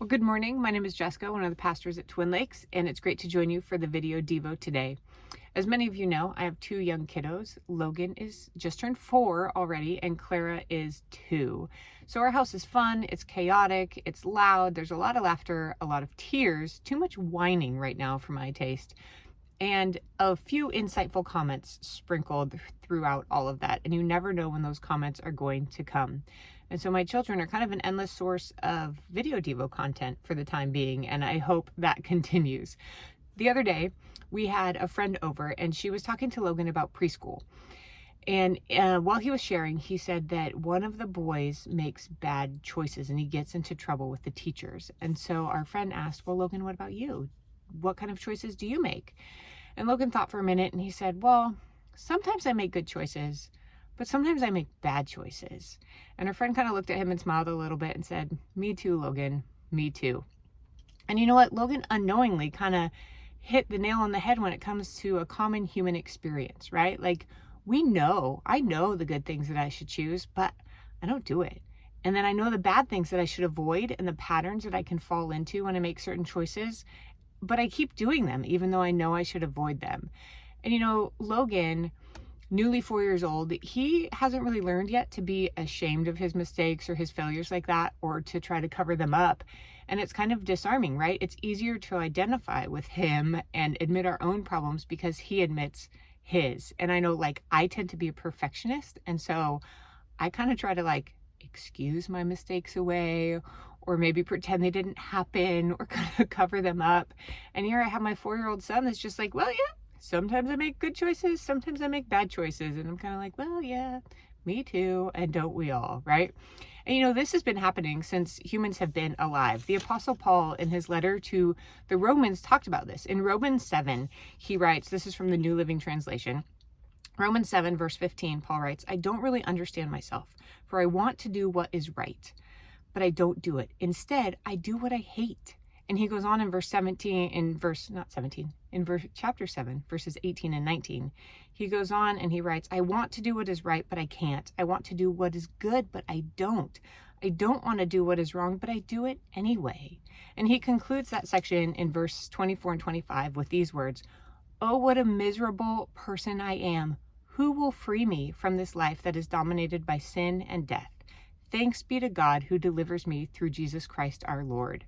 Well, good morning. My name is Jessica, one of the pastors at Twin Lakes, and it's great to join you for the video Devo today. As many of you know, I have two young kiddos. Logan is just turned 4 already, and Clara is 2. So our house is fun, it's chaotic, it's loud, there's a lot of laughter, a lot of tears, too much whining right now for my taste, and a few insightful comments sprinkled throughout all of that. And you never know when those comments are going to come. And so my children are kind of an endless source of video Devo content for the time being, and I hope that continues. The other day, we had a friend over, and she was talking to Logan about preschool. And while he was sharing, he said that one of the boys makes bad choices, and he gets into trouble with the teachers. And so our friend asked, well, Logan, what about you? What kind of choices do you make? And Logan thought for a minute, and he said, well, sometimes I make good choices, but sometimes I make bad choices. And her friend kind of looked at him and smiled a little bit and said, me too, Logan, me too. And you know what? Logan unknowingly kind of hit the nail on the head when it comes to a common human experience, right? Like I know the good things that I should choose, but I don't do it. And then I know the bad things that I should avoid and the patterns that I can fall into when I make certain choices, but I keep doing them even though I know I should avoid them. And you know, Logan, newly 4 years old, he hasn't really learned yet to be ashamed of his mistakes or his failures like that, or to try to cover them up. And it's kind of disarming, right? It's easier to identify with him and admit our own problems because he admits his. And I know, like, I tend to be a perfectionist, and so I kind of try to excuse my mistakes away, or maybe pretend they didn't happen, or kind of cover them up. And here I have my 4-year-old son that's just like, well, yeah, sometimes I make good choices, sometimes I make bad choices. And I'm kind of like, well, yeah, me too. And don't we all, right? And you know, this has been happening since humans have been alive. The Apostle Paul, in his letter to the Romans, talked about this. In Romans 7, he writes, this is from the New Living Translation. Romans 7, verse 15, Paul writes, I don't really understand myself, for I want to do what is right, but I don't do it. Instead, I do what I hate. And he goes on in chapter 7, verses 18 and 19. He goes on and he writes, I want to do what is right, but I can't. I want to do what is good, but I don't. I don't want to do what is wrong, but I do it anyway. And he concludes that section in verse 24 and 25 with these words, oh, what a miserable person I am. Who will free me from this life that is dominated by sin and death? Thanks be to God who delivers me through Jesus Christ our Lord.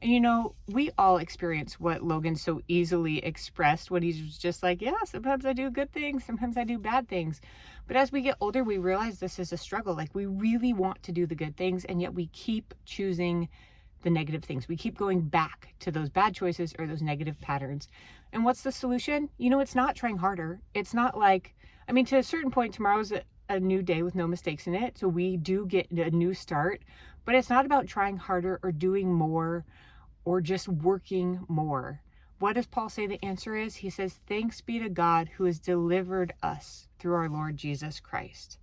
And you know, we all experience what Logan so easily expressed when he's just like, yeah, sometimes I do good things, sometimes I do bad things. But as we get older, we realize this is a struggle. Like, we really want to do the good things, and yet we keep choosing the negative things. We keep going back to those bad choices or those negative patterns. And what's the solution? You know, it's not trying harder. It's not like, I mean, to a certain point, tomorrow's a new day with no mistakes in it. So we do get a new start, but it's not about trying harder or doing more or just working more. What does Paul say the answer is? He says, thanks be to God who has delivered us through our Lord Jesus Christ.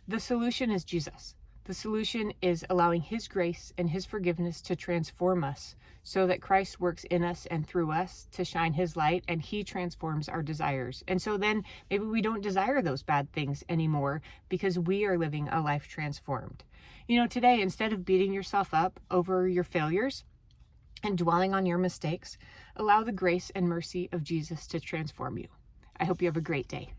The solution is Jesus. The solution is allowing his grace and his forgiveness to transform us so that Christ works in us and through us to shine his light, and he transforms our desires. And so then maybe we don't desire those bad things anymore because we are living a life transformed. You know, today, instead of beating yourself up over your failures and dwelling on your mistakes, allow the grace and mercy of Jesus to transform you. I hope you have a great day.